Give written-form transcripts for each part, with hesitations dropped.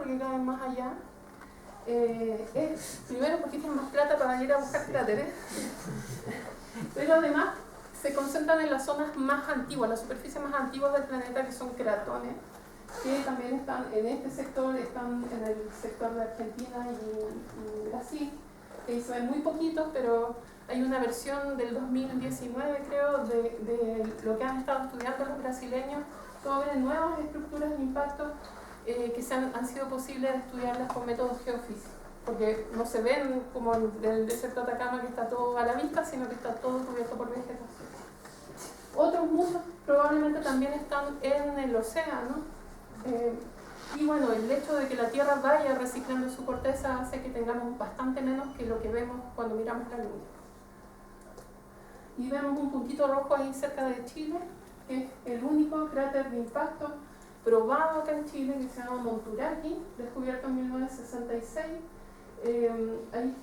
que caen más allá. Es primero porque tienen más plata para ir a buscar cráteres, pero además se concentran en las zonas más antiguas, las superficies más antiguas del planeta, que son cratones, que también están en este sector, están en el sector de Argentina y Brasil, que se ven muy poquitos, pero hay una versión del 2019, creo, de lo que han estado estudiando los brasileños sobre nuevas estructuras de impacto que han sido posibles de estudiarlas con métodos geofísicos, porque no se ven como en el desierto de Atacama, que está todo a la vista, sino que está todo cubierto por vegetación. Otros muchos probablemente también están en el océano, y bueno, el hecho de que la Tierra vaya reciclando su corteza hace que tengamos bastante menos que lo que vemos cuando miramos la Luna. Y vemos un puntito rojo ahí cerca de Chile, que es el único cráter de impacto probado acá en Chile, que se llama Monturaqui, descubierto en 1966. Ahí,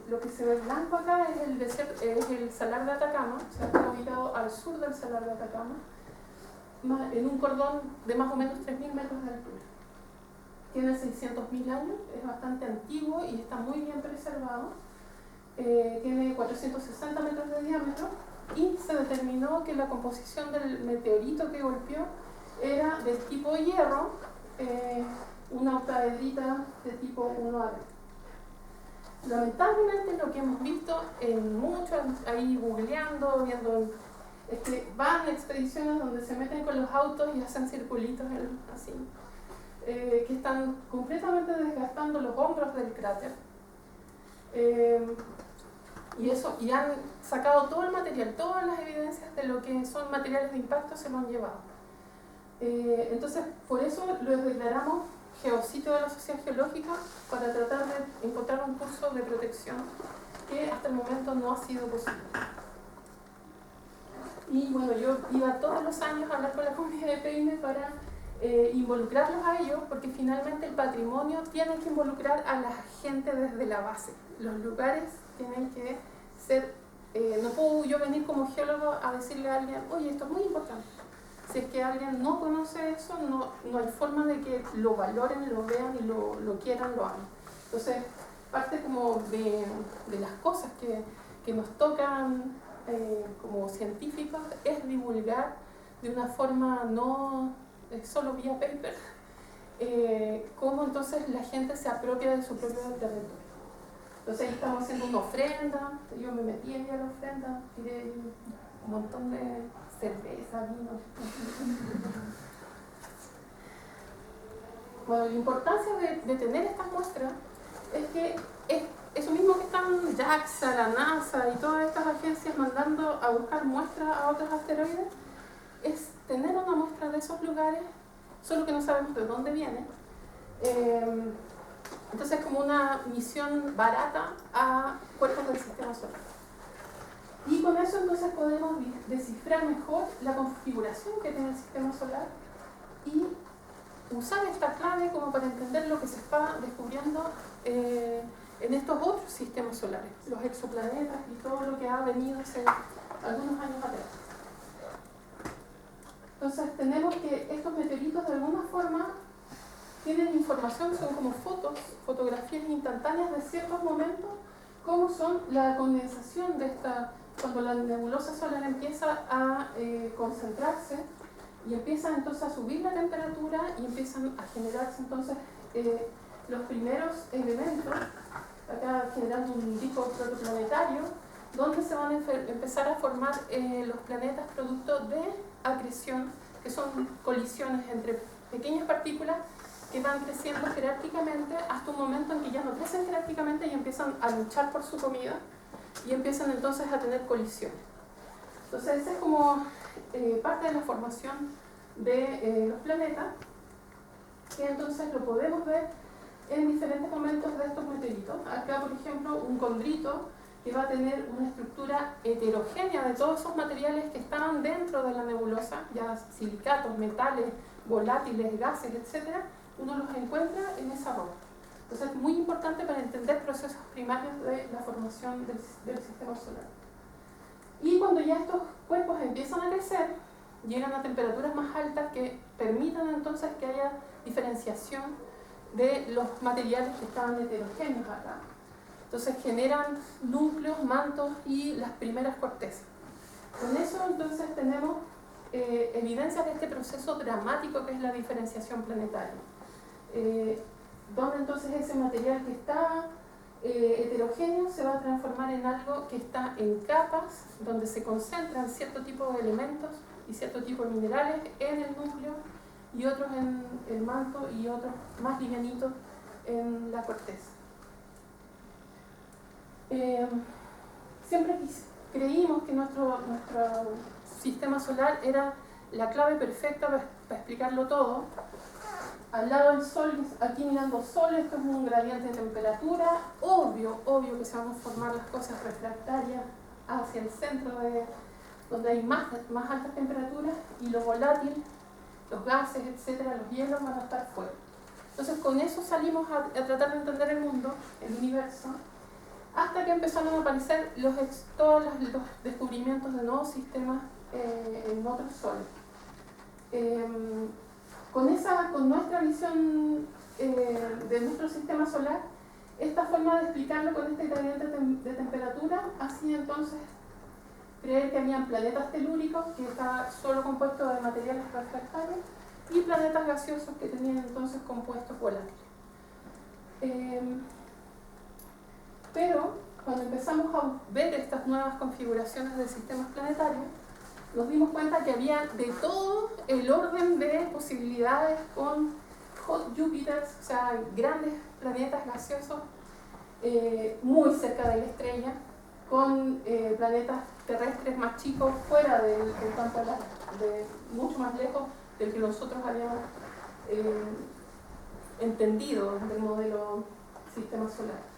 lo que se ve blanco acá es el desierto, es el salar de Atacama, o sea, está ubicado al sur del salar de Atacama, en un cordón de más o menos 3.000 metros de altura. Tiene 600.000 años, es bastante antiguo y está muy bien preservado. Tiene 460 metros de diámetro y se determinó que la composición del meteorito que golpeó era del tipo hierro, una octaedrita de tipo 1A. Lamentablemente lo que hemos visto en muchos, ahí googleando, viendo, es que van a expediciones donde se meten con los autos y hacen circulitos así, que están completamente desgastando los hombros del cráter. Y han sacado todo el material, todas las evidencias de lo que son materiales de impacto se lo han llevado. Entonces, por eso lo declaramos geositio de la Sociedad Geológica, para tratar de encontrar un curso de protección que hasta el momento no ha sido posible. Y bueno, yo iba todos los años a hablar con la comunidad de Peine para involucrarlos a ellos, porque finalmente el patrimonio tiene que involucrar a la gente desde la base. Los lugares tienen que ser, no puedo yo venir como geólogo a decirle a alguien, oye, esto es muy importante. Si es que alguien no conoce eso, no hay forma de que lo valoren, lo vean y lo quieran, lo hagan. Entonces, parte como de las cosas que nos tocan como científicos es divulgar de una forma no solo vía paper, cómo entonces la gente se apropia de su propio territorio. Entonces ahí estamos haciendo una ofrenda, yo me metí ahí a la ofrenda, tiré un montón de cerveza, vino. Bueno, la importancia de tener estas muestras es que es eso mismo que están JAXA, la NASA y todas estas agencias mandando a buscar muestras a otros asteroides, es tener una muestra de esos lugares, solo que no sabemos de dónde viene. Entonces es como una misión barata a cuerpos del sistema solar. Y con eso entonces podemos descifrar mejor la configuración que tiene el sistema solar y usar esta clave como para entender lo que se está descubriendo en estos otros sistemas solares, los exoplanetas y todo lo que ha venido hace algunos años atrás. Entonces tenemos que estos meteoritos de alguna forma tienen información, son como fotografías instantáneas de ciertos momentos, como son la condensación de esta, cuando la nebulosa solar empieza a concentrarse y empieza entonces a subir la temperatura y empiezan a generarse entonces los primeros elementos, acá generando un disco protoplanetario, donde se van a empezar a formar los planetas producto de acreción, que son colisiones entre pequeñas partículas que van creciendo jerárquicamente hasta un momento en que ya no crecen jerárquicamente y empiezan a luchar por su comida y empiezan entonces a tener colisiones. Entonces esa es como parte de la formación de los planetas, que entonces lo podemos ver en diferentes momentos de estos meteoritos. Acá, por ejemplo, un condrito que va a tener una estructura heterogénea de todos esos materiales que estaban dentro de la nebulosa, ya silicatos, metales, volátiles, gases, etc., uno los encuentra en esa roca. Entonces es muy importante para entender procesos primarios de la formación del sistema solar. Y cuando ya estos cuerpos empiezan a crecer, llegan a temperaturas más altas que permitan entonces que haya diferenciación de los materiales que estaban heterogéneos acá. Entonces generan núcleos, mantos y las primeras cortezas. Con eso entonces tenemos evidencias de este proceso dramático que es la diferenciación planetaria. Donde entonces ese material que está heterogéneo se va a transformar en algo que está en capas, donde se concentran cierto tipo de elementos y cierto tipo de minerales en el núcleo y otros en el manto y otros más livianitos en la corteza. Siempre creímos que nuestro sistema solar era la clave perfecta para explicarlo todo. Al lado del Sol, aquí mirando Sol, esto es un gradiente de temperatura, obvio que se van a formar las cosas refractarias hacia el centro, donde hay más altas temperaturas, y lo volátil, los gases, etcétera, los hielos van a estar fuera. Entonces con eso salimos a tratar de entender el mundo, el universo, hasta que empezaron a aparecer todos los descubrimientos de nuevos sistemas en otros soles. Con nuestra visión de nuestro sistema solar, esta forma de explicarlo con este gradiente de temperatura hacía entonces creer que habían planetas telúricos que estaban solo compuestos de materiales refractarios y planetas gaseosos que tenían entonces compuestos volátiles. Pero cuando empezamos a ver estas nuevas configuraciones de sistemas planetarios, nos dimos cuenta que había de todo el orden de posibilidades con hot Júpiters, o sea, grandes planetas gaseosos muy cerca de la estrella, con planetas terrestres más chicos fuera del campo mucho más lejos del que nosotros habíamos entendido del modelo sistema solar.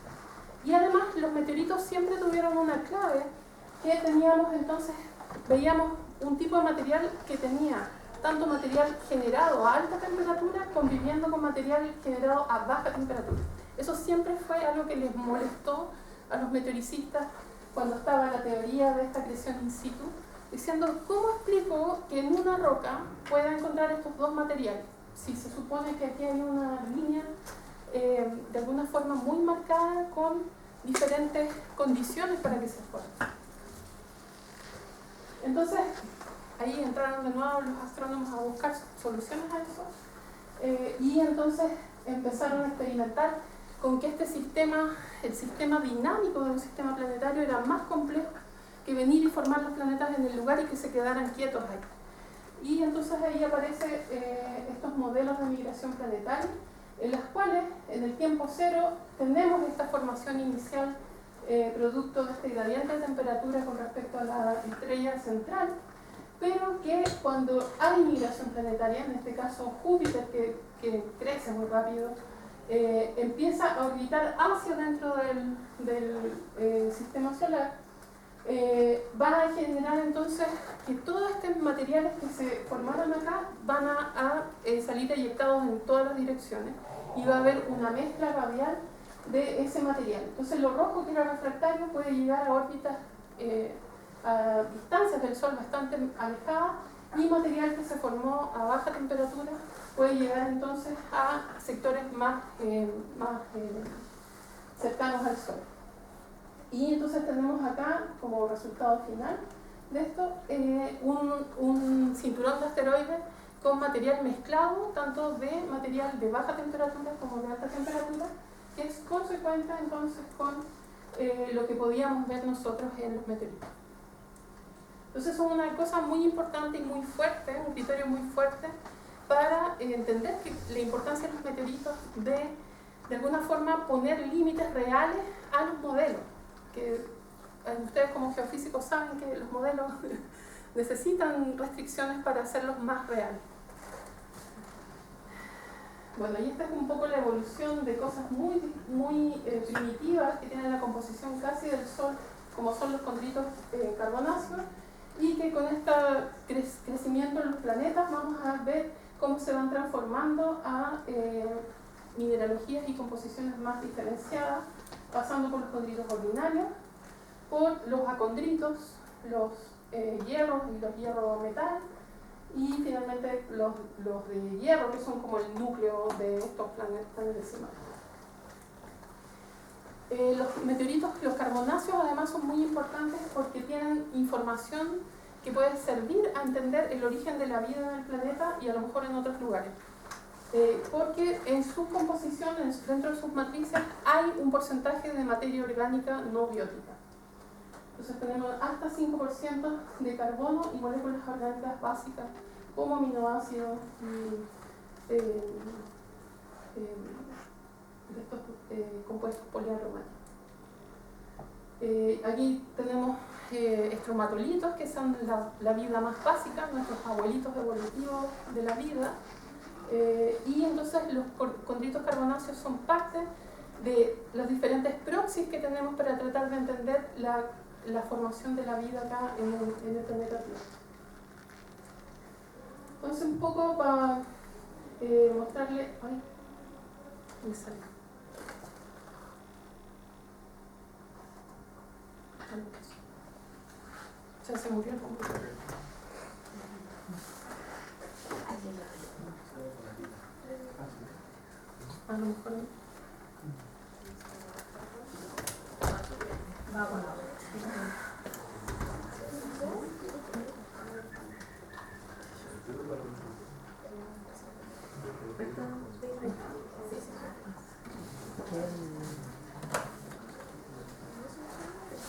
Y además los meteoritos siempre tuvieron una clave que teníamos entonces, veíamos un tipo de material que tenía tanto material generado a alta temperatura conviviendo con material generado a baja temperatura. Eso siempre fue algo que les molestó a los meteoricistas cuando estaba la teoría de esta creación in situ, diciendo ¿cómo explico que en una roca pueda encontrar estos dos materiales? Si se supone que aquí hay una línea de alguna forma muy marcada con diferentes condiciones para que se forme. Entonces, ahí entraron de nuevo los astrónomos a buscar soluciones a eso y entonces empezaron a experimentar con que el sistema dinámico de un sistema planetario era más complejo que venir y formar los planetas en el lugar y que se quedaran quietos ahí. Y entonces ahí aparecen estos modelos de migración planetaria, en las cuales en el tiempo cero tenemos esta formación inicial producto de este gradiente de temperatura con respecto a la estrella central, pero que cuando hay migración planetaria, en este caso Júpiter que crece muy rápido, empieza a orbitar hacia dentro del sistema solar, va a generar entonces que todos estos materiales que se formaron acá van a salir eyectados en todas las direcciones y va a haber una mezcla radial de ese material. Entonces lo rojo que era refractario puede llegar a órbitas a distancias del Sol bastante alejadas, y material que se formó a baja temperatura puede llegar entonces a sectores más cercanos al Sol. Y entonces tenemos acá como resultado final de esto un cinturón de asteroides con material mezclado, tanto de material de baja temperatura como de alta temperatura, que es consecuente entonces con lo que podíamos ver nosotros en los meteoritos. Entonces es una cosa muy importante y muy fuerte, un criterio muy fuerte para entender que la importancia de los meteoritos de alguna forma poner límites reales a los modelos, que ustedes como geofísicos saben que los modelos necesitan restricciones para hacerlos más reales. Bueno, y esta es un poco la evolución de cosas muy primitivas que tienen la composición casi del Sol, como son los condritos carbonáceos, y que con este crecimiento en los planetas vamos a ver cómo se van transformando a mineralogías y composiciones más diferenciadas, pasando por los condritos ordinarios, por los acondritos, los hierros y los hierro metal, y finalmente los de hierro, que son como el núcleo de estos planetas decimales. Los meteoritos, los carbonáceos, además son muy importantes porque tienen información que puede servir a entender el origen de la vida en el planeta y a lo mejor en otros lugares. Porque en su composición, dentro de sus matrices, hay un porcentaje de materia orgánica no biótica. Entonces tenemos hasta 5% de carbono y moléculas orgánicas básicas como aminoácidos y de estos compuestos poliaromáticos. Aquí tenemos estromatolitos, que son la vida más básica, nuestros abuelitos evolutivos de la vida. Y entonces los condritos carbonáceos son parte de los diferentes proxies que tenemos para tratar de entender la formación de la vida acá en el planeta Tierra. Entonces, un poco para mostrarle. Ay, me sale. Ya se murió el computador. A lo mejor.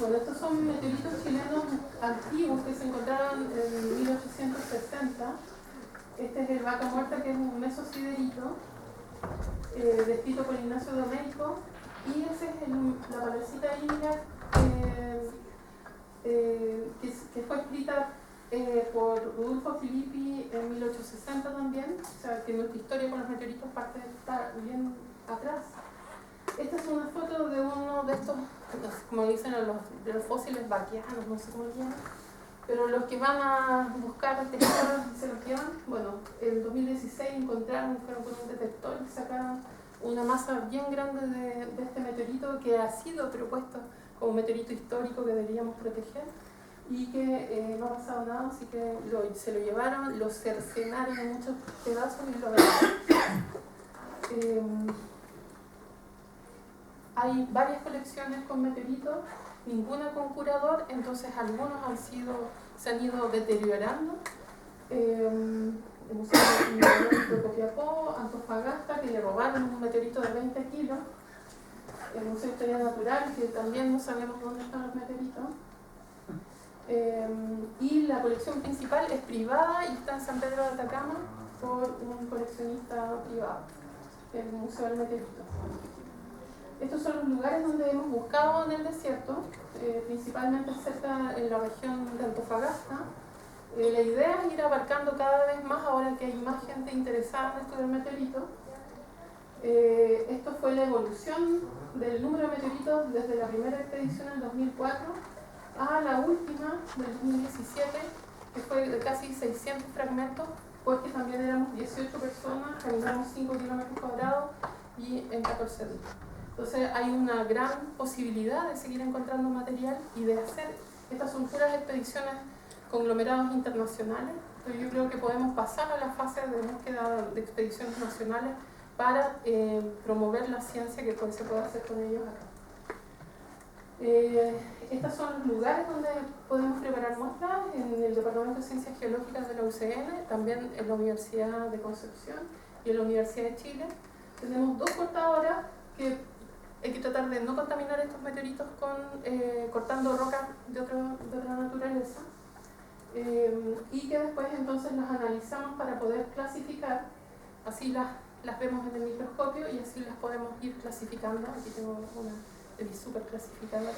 Bueno, estos son meteoritos chilenos antiguos que se encontraron en 1860. Este es el Vaca Muerta, que es un mesosiderito descrito por Ignacio Domeyko, y ese es la parecita india que fue escrita por Rudolfo Filippi en 1860 también, o sea que nuestra historia con los meteoritos parte de estar bien atrás. Esta es una foto de uno de estos, como dicen, de los fósiles vaquianos, no sé cómo lo llaman, pero los que van a buscar tesoros y se los llevan. Bueno, en 2016 encontraron, fueron con un detector y sacaron una masa bien grande de este meteorito que ha sido propuesto como meteorito histórico que deberíamos proteger y que no ha pasado nada, así que se lo llevaron, lo cercenaron en muchos pedazos y lo vendieron. Hay varias colecciones con meteoritos, ninguna con curador, entonces algunos se han ido deteriorando. El Museo de Copiapó, Antofagasta, que le robaron un meteorito de 20 kilos. El Museo de Historia Natural, que también no sabemos dónde están los meteoritos. Y la colección principal es privada y está en San Pedro de Atacama por un coleccionista privado, el Museo del Meteorito. Estos son los lugares donde hemos buscado en el desierto, principalmente cerca en la región de Antofagasta. La idea es ir abarcando cada vez más, ahora que hay más gente interesada en esto del meteorito. Esto fue la evolución del número de meteoritos desde la primera expedición en 2004 a la última del 2017, que fue de casi 600 fragmentos, porque también éramos 18 personas, caminamos 5 kilómetros cuadrados y en 14 días. Entonces hay una gran posibilidad de seguir encontrando material y de hacer, estas son puras expediciones conglomerados internacionales, pero yo creo que podemos pasar a la fase de búsqueda de expediciones nacionales para promover la ciencia que se puede hacer con ellos acá. Estos son los lugares donde podemos preparar muestras, en el Departamento de Ciencias Geológicas de la UCN, también en la Universidad de Concepción y en la Universidad de Chile. Tenemos 2 cortadoras que hay que tratar de no contaminar estos meteoritos cortando rocas de otra naturaleza, y que después entonces las analizamos para poder clasificar, así las vemos en el microscopio y así las podemos ir clasificando. Aquí tengo una de mis super clasificadoras.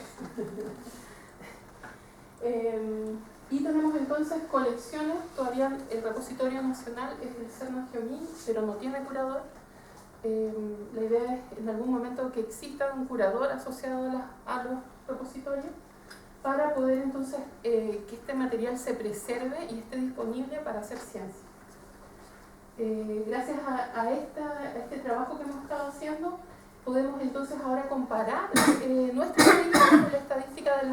Y tenemos entonces colecciones, todavía el repositorio nacional es el CERN Geomin, pero no tiene curador. La idea es en algún momento que exista un curador asociado a los repositorios para poder entonces que este material se preserve y esté disponible para hacer ciencia. Gracias a este trabajo que hemos estado haciendo, podemos entonces ahora comparar nuestra estadística de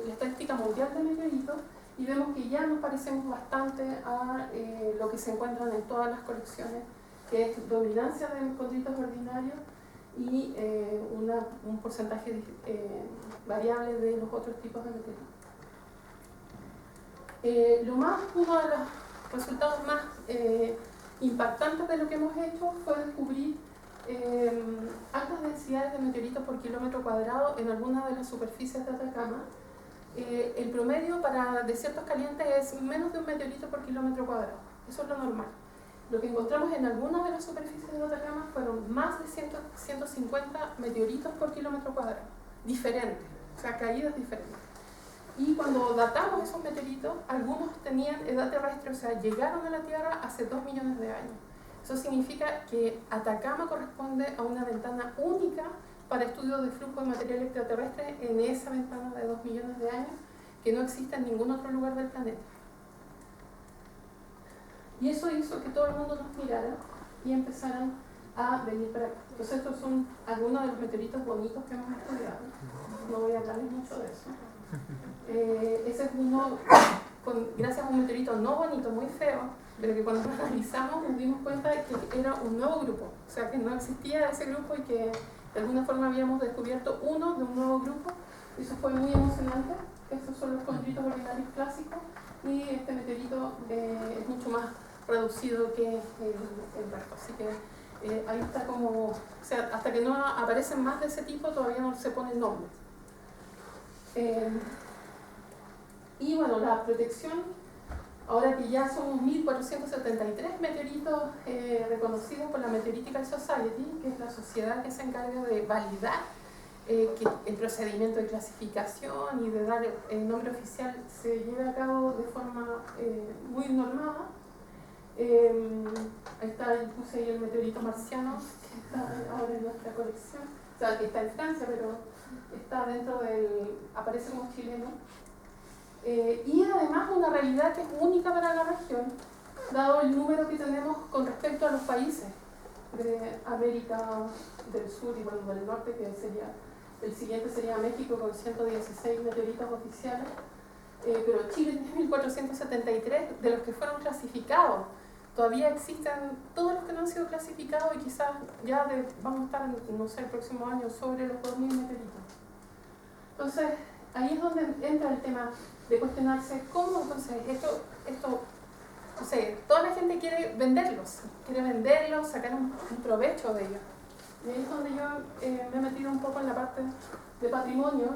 la estadística mundial de meteoritos y vemos que ya nos parecemos bastante a lo que se encuentran en todas las colecciones, que es dominancia de condritos ordinarios y un porcentaje variable de los otros tipos de meteoritos. Uno de los resultados más impactantes de lo que hemos hecho fue descubrir altas densidades de meteoritos por kilómetro cuadrado en algunas de las superficies de Atacama. El promedio para desiertos calientes es menos de un meteorito por kilómetro cuadrado. Eso es lo normal. Lo que encontramos en algunas de las superficies de Atacama fueron más de 150 meteoritos por kilómetro cuadrado, diferentes, o sea, caídas diferentes. Y cuando datamos esos meteoritos, algunos tenían edad terrestre, o sea, llegaron a la Tierra hace 2 millones de años. Eso significa que Atacama corresponde a una ventana única para estudios de flujo de material extraterrestre en esa ventana de 2 millones de años, que no existe en ningún otro lugar del planeta. Y eso hizo que todo el mundo nos mirara y empezaran a venir para acá. Entonces estos son algunos de los meteoritos bonitos que hemos estudiado. No voy a hablarles mucho de eso. Ese es uno, gracias a un meteorito no bonito, muy feo, pero que cuando lo analizamos nos dimos cuenta de que era un nuevo grupo. O sea, que no existía ese grupo y que de alguna forma habíamos descubierto uno de un nuevo grupo. Eso fue muy emocionante. Estos son los condritos ordinarios clásicos y este meteorito es mucho más reducido que el resto. Así que ahí está como, o sea, hasta que no aparecen más de ese tipo todavía no se ponen nombres. Y bueno, la protección, ahora que ya somos 1473 meteoritos reconocidos por la Meteoritical Society, que es la sociedad que se encarga de validar que el procedimiento de clasificación y de dar el nombre oficial se lleve a cabo de forma muy normada. Ahí está, puse ahí el meteorito marciano, que está ahora en nuestra colección, o sea, que está en Francia, pero está dentro del, aparece como chileno. Y además una realidad que es única para la región, dado el número que tenemos con respecto a los países de América del Sur y bueno, del Norte, que sería, el siguiente sería México con 116 meteoritos oficiales, pero Chile tiene 1473, de los que fueron clasificados. Todavía existen todos los que no han sido clasificados y quizás ya vamos a estar, no sé, el próximo año sobre los 2000 meteoritos. Entonces, ahí es donde entra el tema de cuestionarse cómo entonces esto no sé, toda la gente quiere venderlos, sacar un provecho de ellos. Y ahí es donde yo me he metido un poco en la parte de patrimonio.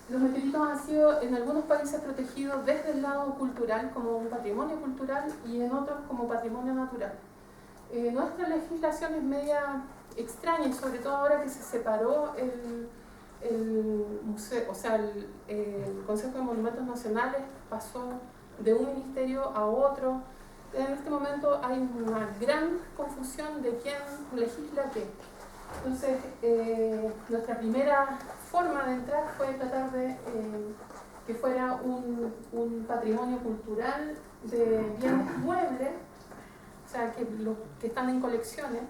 Los meteoritos han sido en algunos países protegidos desde el lado cultural como un patrimonio cultural y en otros como patrimonio natural. Nuestra legislación es media extraña y sobre todo ahora que se separó el museo, o sea, el Consejo de Monumentos Nacionales pasó de un ministerio a otro. En este momento hay una gran confusión de quién legisla qué. Entonces, nuestra primera forma de entrar fue tratar de que fuera un patrimonio cultural de bienes muebles, o sea, que están en colecciones.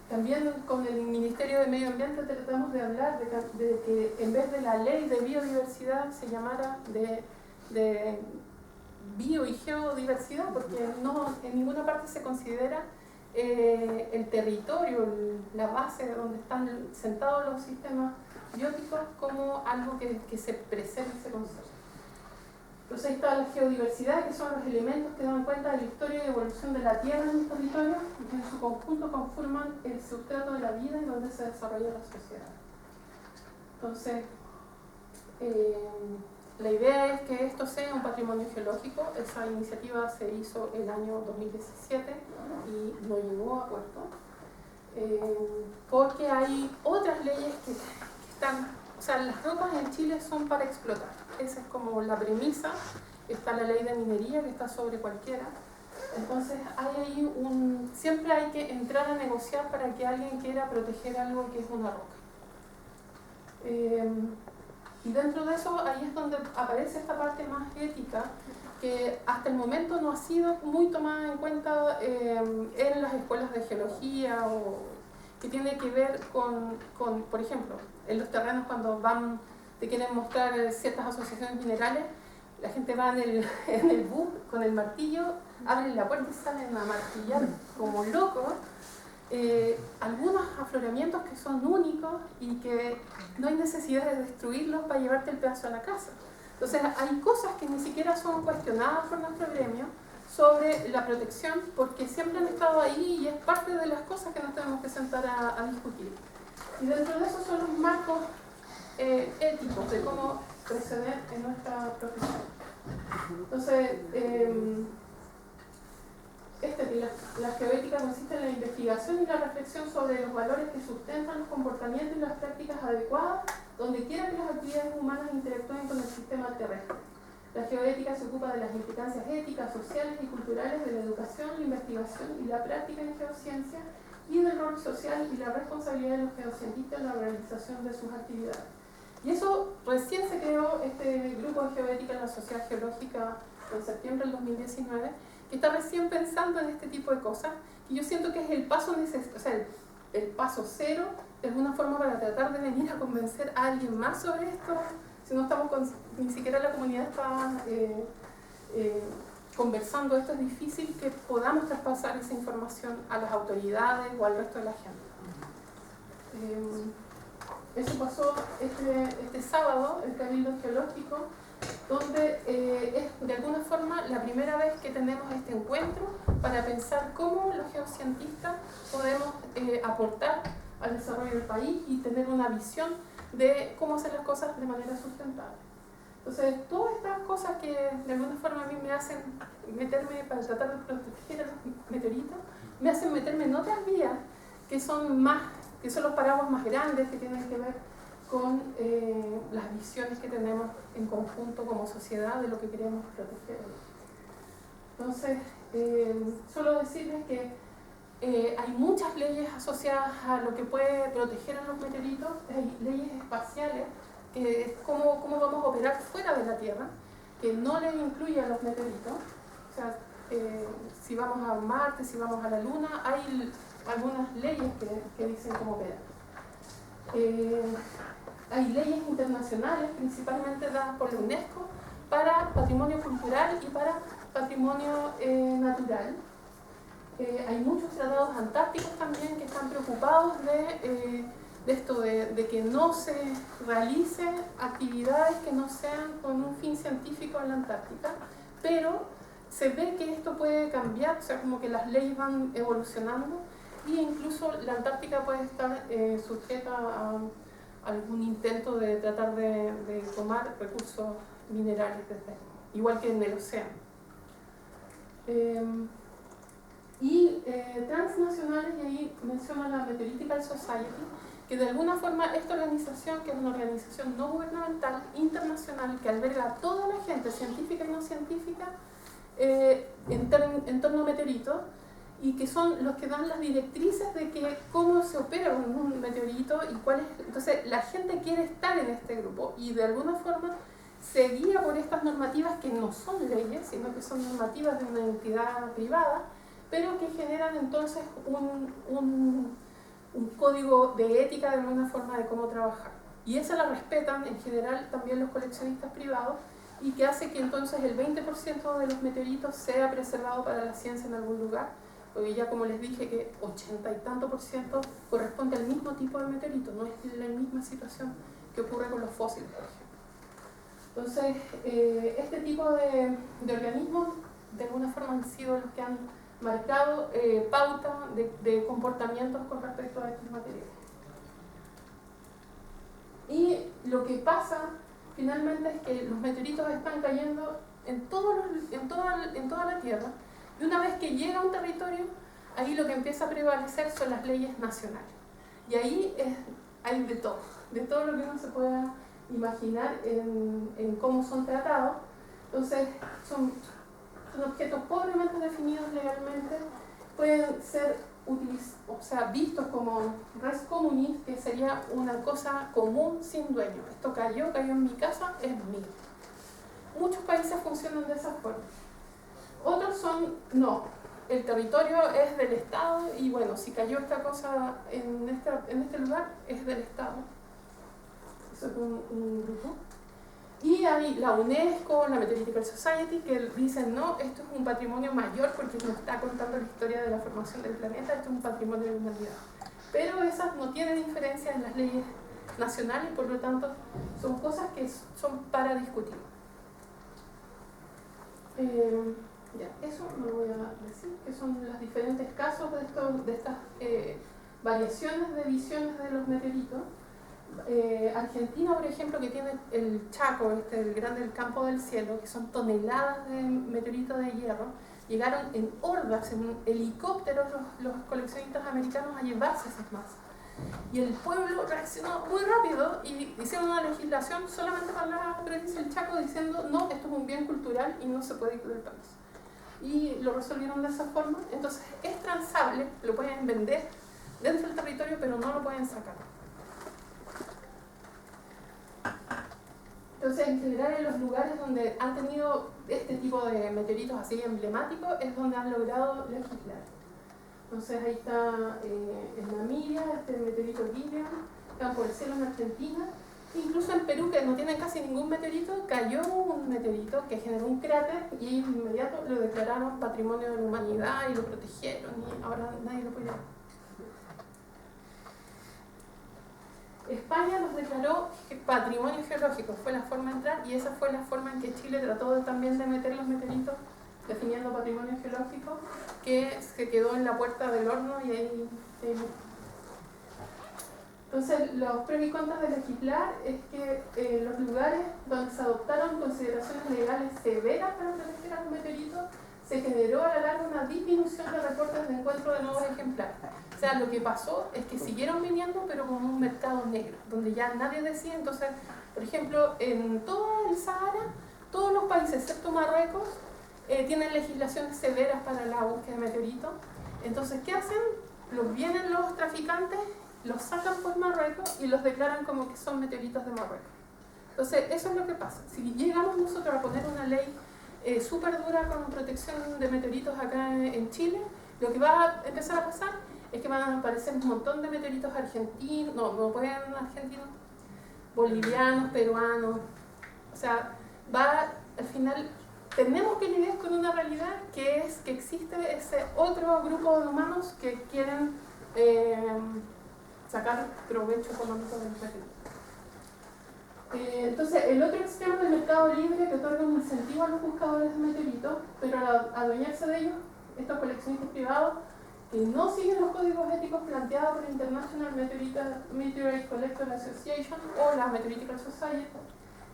También con el Ministerio de Medio Ambiente tratamos de hablar de que en vez de la ley de biodiversidad se llamara de bio y geodiversidad, porque no, en ninguna parte se considera el territorio, la base de donde están sentados los sistemas bióticos como algo que se preserva y se conserva. Entonces ahí está la geodiversidad, que son los elementos que dan cuenta de la historia y evolución de la Tierra en un territorio y que en su conjunto conforman el sustrato de la vida y donde se desarrolla la sociedad. Entonces, la idea es que esto sea un patrimonio geológico. Esa iniciativa se hizo el año 2017 y no llegó a puerto, porque hay otras leyes que están, o sea, las rocas en Chile son para explotar. Esa es como la premisa. Está la ley de minería que está sobre cualquiera. Entonces hay ahí siempre hay que entrar a negociar para que alguien quiera proteger algo que es una roca. Y dentro de eso, ahí es donde aparece esta parte más ética, que hasta el momento no ha sido muy tomada en cuenta en las escuelas de geología, o que tiene que ver con, por ejemplo, en los terrenos cuando van te quieren mostrar ciertas asociaciones minerales, la gente va en el bus con el martillo, abren la puerta y salen a martillar como locos. Algunos afloramientos que son únicos y que no hay necesidad de destruirlos para llevarte el pedazo a la casa. Entonces hay cosas que ni siquiera son cuestionadas por nuestro gremio sobre la protección, porque siempre han estado ahí y es parte de las cosas que nos tenemos que sentar a discutir. Y dentro de eso son los marcos éticos de cómo proceder en nuestra profesión. Entonces, la geoética consiste en la investigación y la reflexión sobre los valores que sustentan los comportamientos y las prácticas adecuadas donde quiera que las actividades humanas interactúen con el sistema terrestre. La geoética se ocupa de las implicancias éticas, sociales y culturales de la educación, la investigación y la práctica en geociencia y del rol social y la responsabilidad de los geocientistas en la realización de sus actividades. Y eso recién se creó este grupo de geoética en la Sociedad Geológica en septiembre del 2019, que está recién pensando en este tipo de cosas, y yo siento que es el paso necesario, o sea, el paso cero, de alguna forma para tratar de venir a convencer a alguien más sobre esto. Si no estamos ni siquiera la comunidad está conversando esto, es difícil que podamos traspasar esa información a las autoridades o al resto de la gente. Eso pasó este sábado, el Cabildo Geológico, donde es de alguna forma la primera vez que tenemos este encuentro para pensar cómo los geocientistas podemos aportar al desarrollo del país y tener una visión de cómo hacer las cosas de manera sustentable. Entonces, todas estas cosas que de alguna forma a mí me hacen meterme para tratar de proteger a los meteoritos, me hacen meterme en otras vías que son los paraguas más grandes, que tienen que ver con las visiones que tenemos en conjunto como sociedad de lo que queremos proteger. Entonces, solo decirles que hay muchas leyes asociadas a lo que puede proteger a los meteoritos, hay leyes espaciales, que es cómo vamos a operar fuera de la Tierra, que no les incluye a los meteoritos. O sea, si vamos a Marte, si vamos a la Luna, hay algunas leyes que dicen cómo operar. Hay leyes internacionales, principalmente dadas por la UNESCO, para patrimonio cultural y para patrimonio natural. Hay muchos tratados antárticos también que están preocupados de esto, de que no se realicen actividades que no sean con un fin científico en la Antártica, pero se ve que esto puede cambiar, o sea, como que las leyes van evolucionando e incluso la Antártica puede estar sujeta a algún intento de tratar de tomar recursos minerales desde ahí, igual que en el océano. Transnacionales, y ahí menciona la Meteoritical Society, que de alguna forma esta organización, que es una organización no gubernamental, internacional, que alberga a toda la gente, científica y no científica, en torno a meteoritos, y que son los que dan las directrices de que cómo se opera un meteorito y cuál es. Entonces la gente quiere estar en este grupo y de alguna forma se guía por estas normativas que no son leyes, sino que son normativas de una entidad privada, pero que generan entonces un código de ética de alguna forma de cómo trabajar. Y esa la respetan en general también los coleccionistas privados, y que hace que entonces el 20% de los meteoritos sea preservado para la ciencia en algún lugar, porque ya como les dije que 80 y tanto % corresponde al mismo tipo de meteorito, no es la misma situación que ocurre con los fósiles, por ejemplo. Entonces, este tipo de organismos de alguna forma han sido los que han marcado pauta de comportamientos con respecto a estos materiales. Y lo que pasa finalmente es que los meteoritos están cayendo en toda la Tierra, y una vez que llega a un territorio, ahí lo que empieza a prevalecer son las leyes nacionales. Y ahí hay de todo lo que uno se pueda imaginar en cómo son tratados. Entonces, son objetos pobremente definidos legalmente, pueden ser vistos como res communis, que sería una cosa común sin dueño. Esto cayó en mi casa, es mío. Muchos países funcionan de esa forma. Otros no, el territorio es del Estado y bueno, si cayó esta cosa en este lugar, es del Estado. Eso es un grupo. Y hay la UNESCO, la Meteoritical Society, que dicen, no, esto es un patrimonio mayor porque nos está contando la historia de la formación del planeta, esto es un patrimonio de la humanidad. Pero esas no tienen injerencia en las leyes nacionales, por lo tanto, son cosas que son para discutir. Eso no lo voy a decir, que son los diferentes casos de estas variaciones de visiones de los meteoritos. Argentina, por ejemplo, que tiene el Chaco, el grande del campo del cielo, que son toneladas de meteoritos de hierro, llegaron en hordas, en helicópteros los coleccionistas americanos a llevarse esas masas. Y el pueblo reaccionó muy rápido y hicieron una legislación solamente para la provincia del Chaco diciendo, no, esto es un bien cultural y no se puede ir del país. Y lo resolvieron de esa forma. Entonces es transable, lo pueden vender dentro del territorio, pero no lo pueden sacar. Entonces, en general, en los lugares donde han tenido este tipo de meteoritos así emblemáticos es donde han logrado legislar. Entonces, ahí está en Namibia, este meteorito Gillian, campo del cielo en Argentina. Incluso en Perú, que no tienen casi ningún meteorito, cayó un meteorito que generó un cráter y de inmediato lo declararon patrimonio de la humanidad y lo protegieron y ahora nadie lo puede ver. España los declaró patrimonio geológico, fue la forma de entrar y esa fue la forma en que Chile trató también de meter los meteoritos definiendo patrimonio geológico, que se quedó en la puerta del horno y ahí. Entonces, los pros y contras de legislar es que los lugares donde se adoptaron consideraciones legales severas para proteger a los meteoritos, se generó a la larga una disminución de reportes de encuentro de nuevos ejemplares. O sea, lo que pasó es que siguieron viniendo, pero con un mercado negro, donde ya nadie decía. Entonces, por ejemplo, en todo el Sahara, todos los países, excepto Marruecos, tienen legislaciones severas para la búsqueda de meteoritos. Entonces, ¿qué hacen? Vienen los traficantes, los sacan por Marruecos y los declaran como que son meteoritos de Marruecos. Entonces, eso es lo que pasa. Si llegamos nosotros a poner una ley súper dura con protección de meteoritos acá en Chile, lo que va a empezar a pasar es que van a aparecer un montón de meteoritos argentinos, no pueden argentinos, bolivianos, peruanos. O sea, al final tenemos que lidiar con una realidad que es que existe ese otro grupo de humanos que quieren sacar provecho económico de los meteoritos. Entonces, el otro extremo del mercado libre que otorga un incentivo a los buscadores de meteoritos, pero al adueñarse de ellos, estos coleccionistas privados que no siguen los códigos éticos planteados por la International Meteorite Collector Association o la Meteoritical Society.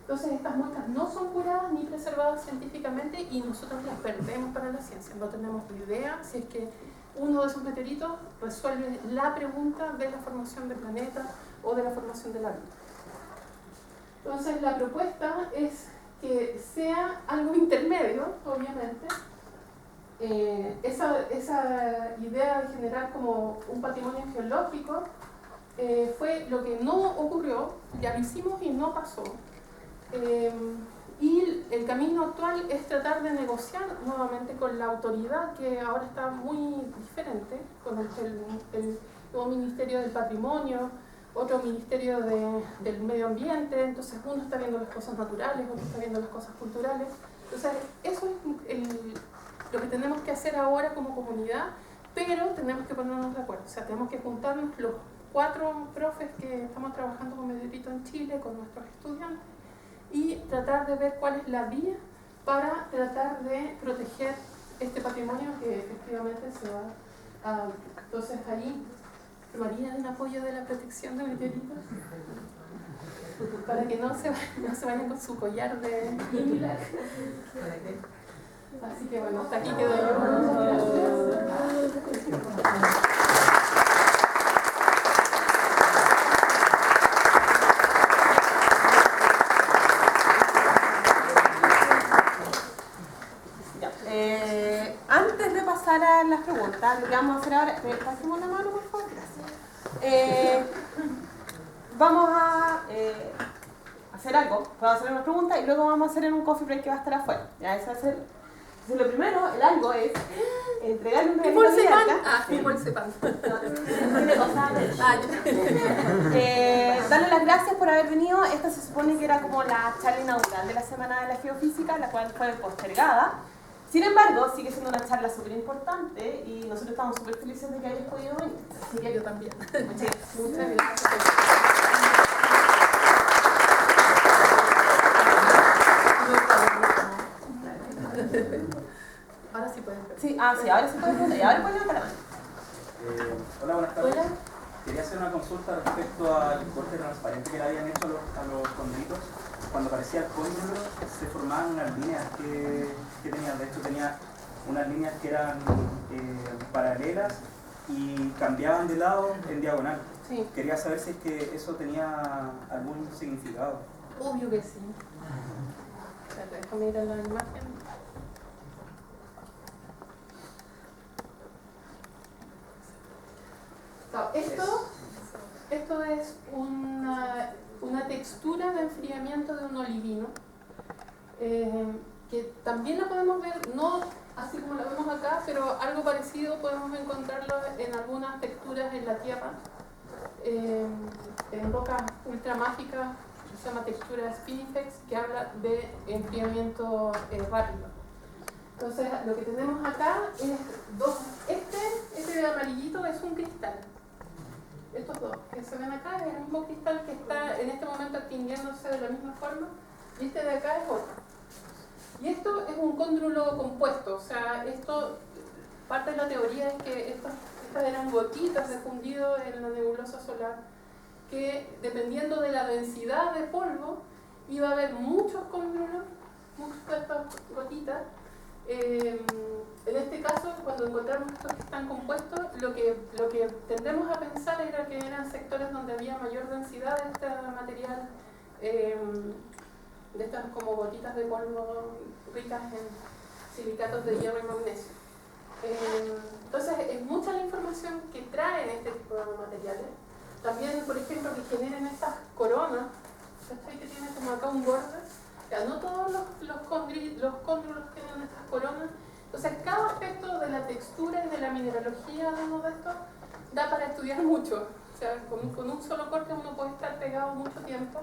Entonces, estas muestras no son curadas ni preservadas científicamente y nosotros las perdemos para la ciencia. No tenemos idea si es que uno de esos meteoritos resuelve la pregunta de la formación del planeta o de la formación de la vida. Entonces, la propuesta es que sea algo intermedio, obviamente. Esa idea de generar como un patrimonio geológico fue lo que no ocurrió, ya lo hicimos y no pasó. Y el camino actual es tratar de negociar nuevamente con la autoridad, que ahora está muy diferente, con el nuevo Ministerio del Patrimonio, otro Ministerio del Medio Ambiente. Entonces uno está viendo las cosas naturales, otro está viendo las cosas culturales. Entonces eso es lo que tenemos que hacer ahora como comunidad, pero tenemos que ponernos de acuerdo. O sea, tenemos que juntarnos los 4 profes que estamos trabajando con Meteorito en Chile, con nuestros estudiantes, y tratar de ver cuál es la vía para tratar de proteger este patrimonio que efectivamente se va a... Entonces ahí María en apoyo de la protección de meteoritos para que no se vayan con su collar de Miller. Así que bueno, hasta aquí quedo yo. Antes de pasar a las preguntas, lo que vamos a hacer ahora, pasemos la mano por favor, gracias. Vamos a hacer algo, vamos a hacer unas preguntas y luego vamos a hacer en un coffee break que va a estar afuera. Ya, eso va a ser. Entonces, lo primero, el algo es entregarle un regalito a Bianca. Mi bolsepan. Tiene cosas. Darle darle las gracias por haber venido. Esta se supone que era como la charla inaugural de la Semana de la Geofísica, la cual fue postergada. Sin embargo, sigue siendo una charla súper importante y nosotros estamos súper felices de que hayas podido venir. Así que yo también. Muchas gracias. Ahora sí pueden ver. Sí, ahora sí pueden ver. Y ahora pueden levantar la mano. Hola, buenas tardes. Hola. Quería hacer una consulta respecto al corte transparente que le habían hecho a los condritos. Cuando aparecía el cóndrulo se formaban unas líneas que tenían. De hecho, tenía unas líneas que eran paralelas y cambiaban de lado en diagonal. Sí. Quería saber si es que eso tenía algún significado. Obvio que sí. Déjame ir a la imagen. Esto es una textura de enfriamiento de un olivino, que también lo podemos ver, no así como lo vemos acá, pero algo parecido podemos encontrarlo en algunas texturas en la Tierra, en rocas ultramágicas, se llama textura spinifex, que habla de enfriamiento rápido. Entonces, lo que tenemos acá es este amarillito es un cristal. Estos dos que se ven acá es el mismo cristal que está en este momento extinguiéndose de la misma forma, y este de acá es otro. Y esto es un cóndrulo compuesto, o sea, parte de la teoría es que estas eran gotitas de fundido en la nebulosa solar, que dependiendo de la densidad de polvo, iba a haber muchos cóndrulos, muchas de estas gotitas. En este caso, cuando encontramos estos que están compuestos, lo que tendemos a pensar era que eran sectores donde había mayor densidad de este material, de estas como gotitas de polvo ricas en silicatos de hierro y magnesio. Entonces, es mucha la información que traen este tipo de materiales. También, por ejemplo, que generen estas coronas, ¿sabes? Que tiene como acá un borde. O sea, no todos los cóndrulos tienen estas coronas. Entonces, cada aspecto de la textura y de la mineralogía de uno de estos da para estudiar mucho. O sea, con un solo corte uno puede estar pegado mucho tiempo,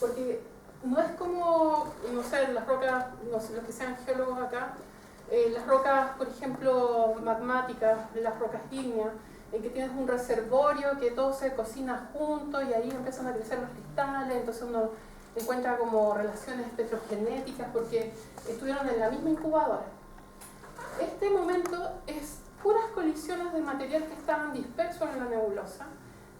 porque no es como, no sé, las rocas, no sé, los que sean geólogos acá, las rocas, por ejemplo, magmáticas, las rocas ígneas, en que tienes un reservorio que todo se cocina junto y ahí empiezan a crecer los cristales, entonces uno encuentra como relaciones petrogenéticas porque estuvieron en la misma incubadora. Este momento es puras colisiones de material que estaban dispersos en la nebulosa,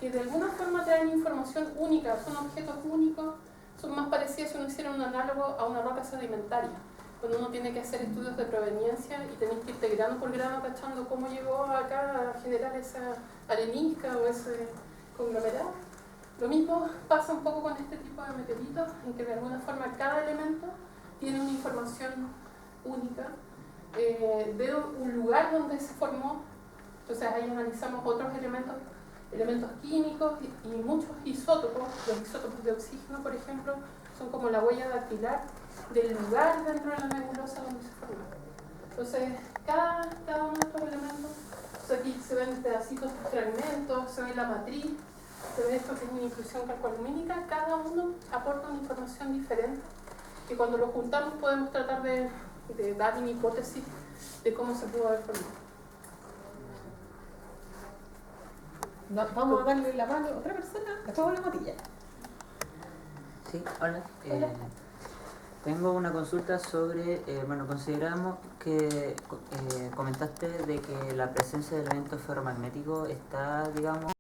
que de alguna forma traen información única, son objetos únicos, son más parecidos si uno hiciera un análogo a una roca sedimentaria, cuando uno tiene que hacer estudios de proveniencia y tenés que ir grano por grano cachando cómo llegó acá a generar esa arenisca o ese conglomerado. Lo mismo pasa un poco con este tipo de meteoritos, en que de alguna forma cada elemento tiene una información única de un lugar donde se formó. Entonces ahí analizamos otros elementos químicos y muchos isótopos. Los isótopos de oxígeno, por ejemplo, son como la huella dactilar del lugar dentro de la nebulosa donde se formó. Entonces, cada uno de estos elementos, aquí se ven pedacitos de fragmentos, se ve la matriz, se ve esto que es una inclusión calcolumínica, cada uno aporta una información diferente, que cuando lo juntamos podemos tratar de dar una hipótesis de cómo se pudo haber formado. Vamos a darle la mano a otra persona, después volvemos a ti ya. Sí, hola. Hola. Tengo una consulta sobre, consideramos que comentaste de que la presencia de elementos ferromagnéticos está, digamos,